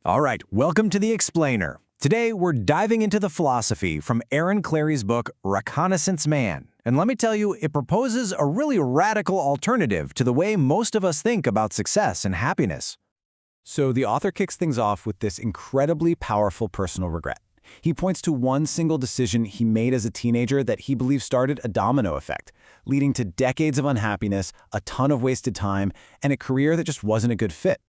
All right, welcome to The Explainer. Today, we're diving into the philosophy from Clarey's book, Reconnaissance Man. And let me tell you, it proposes a really radical alternative to the way most of us think about success and happiness. So the author kicks things off with this incredibly powerful personal regret. He points to one single decision he made as a teenager that he believes started a domino effect, leading to decades of unhappiness, a ton of wasted time, and a career that just wasn't a good fit.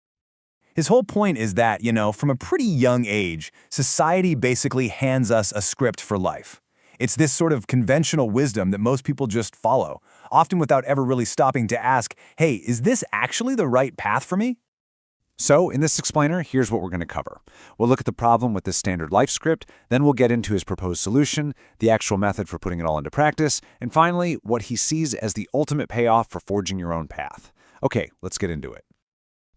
His whole point is that, from a pretty young age, society basically hands us a script for life. It's this sort of conventional wisdom that most people just follow, often without ever really stopping to ask, hey, is this actually the right path for me? So in this explainer, here's what we're going to cover. We'll look at the problem with this standard life script, then we'll get into his proposed solution, the actual method for putting it all into practice, and finally, what he sees as the ultimate payoff for forging your own path. Okay, let's get into it.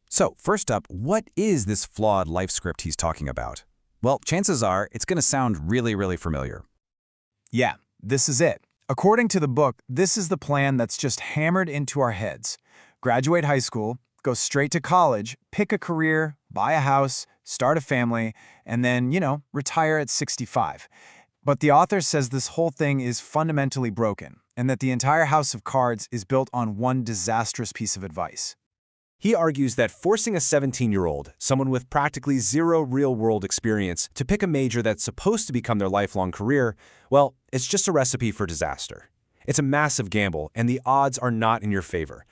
So, first up, what is this flawed life script he's talking about? Well, chances are it's going to sound really familiar. Yeah, this is it. According to the book, this is the plan that's just hammered into our heads. Graduate high school, go straight to college, pick a career, buy a house, start a family, and then, retire at 65. But the author says this whole thing is fundamentally broken, and that the entire house of cards is built on one disastrous piece of advice. He argues that forcing a 17-year-old, someone with practically zero real-world experience, to pick a major that's supposed to become their lifelong career, well, it's just a recipe for disaster. It's a massive gamble, and the odds are not in your favor.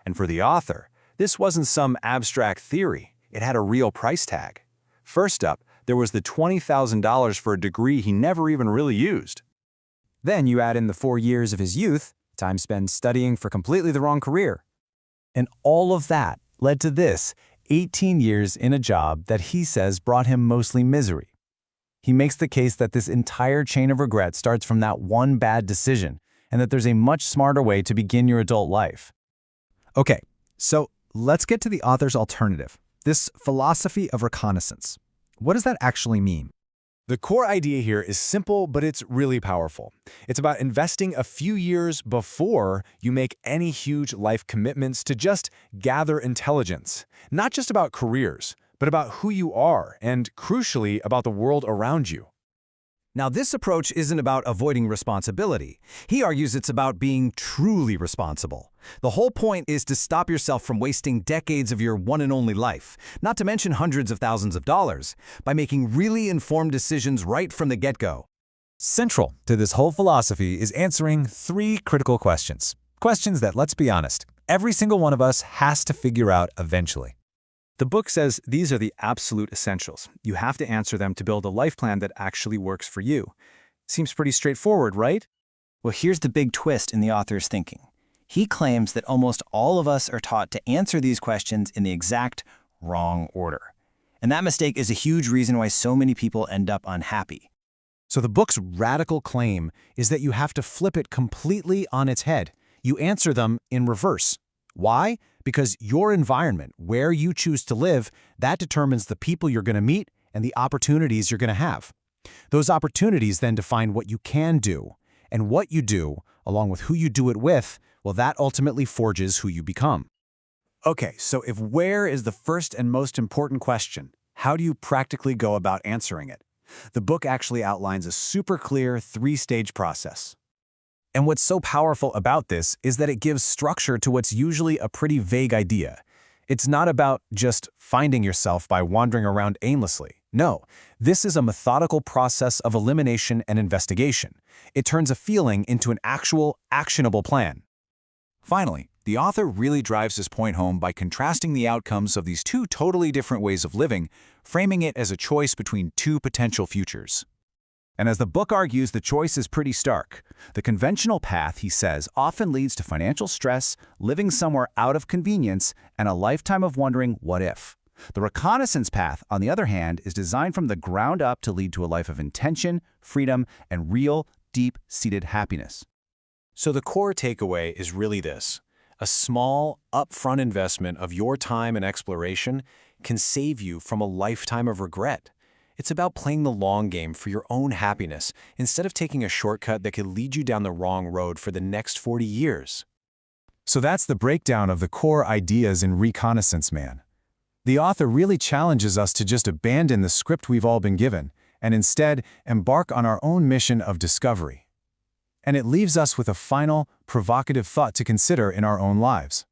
And for the author, this wasn't some abstract theory. It had a real price tag. First up, there was the $20,000 for a degree he never even really used. Then you add in the 4 years of his youth, time spent studying for completely the wrong career. And all of that led to this, 18 years in a job that he says brought him mostly misery. He makes the case that this entire chain of regret starts from that one bad decision, and that there's a much smarter way to begin your adult life. Okay, so let's get to the author's alternative, this philosophy of reconnaissance. What does that actually mean? The core idea here is simple, but it's really powerful. It's about investing a few years before you make any huge life commitments to just gather intelligence. Not just about careers, but about who you are and, crucially, about the world around you. Now, this approach isn't about avoiding responsibility. He argues it's about being truly responsible. The whole point is to stop yourself from wasting decades of your one and only life, not to mention hundreds of thousands of dollars, by making really informed decisions right from the get-go. Central to this whole philosophy is answering 3 critical questions. Questions that, let's be honest, every single one of us has to figure out eventually. The book says these are the absolute essentials. You have to answer them to build a life plan that actually works for you. Seems pretty straightforward, right? Well, here's the big twist in the author's thinking. He claims that almost all of us are taught to answer these questions in the exact wrong order. And that mistake is a huge reason why so many people end up unhappy. So the book's radical claim is that you have to flip it completely on its head. You answer them in reverse. Why? Because your environment, where you choose to live, that determines the people you're going to meet and the opportunities you're going to have. Those opportunities then define what you can do. And what you do, along with who you do it with, well, that ultimately forges who you become. Okay, so if where is the first and most important question, how do you practically go about answering it? The book actually outlines a super clear 3-stage process. And what's so powerful about this is that it gives structure to what's usually a pretty vague idea. It's not about just finding yourself by wandering around aimlessly. No, this is a methodical process of elimination and investigation. It turns a feeling into an actual, actionable plan. Finally, the author really drives his point home by contrasting the outcomes of these 2 totally different ways of living, framing it as a choice between 2 potential futures. And as the book argues, the choice is pretty stark. The conventional path, he says, often leads to financial stress, living somewhere out of convenience, and a lifetime of wondering, what if? The reconnaissance path, on the other hand, is designed from the ground up to lead to a life of intention, freedom, and real, deep-seated happiness. So the core takeaway is really this. A small, upfront investment of your time and exploration can save you from a lifetime of regret. It's about playing the long game for your own happiness instead of taking a shortcut that could lead you down the wrong road for the next 40 years. So that's the breakdown of the core ideas in Reconnaissance Man. The author really challenges us to just abandon the script we've all been given and instead embark on our own mission of discovery. And it leaves us with a final, provocative thought to consider in our own lives.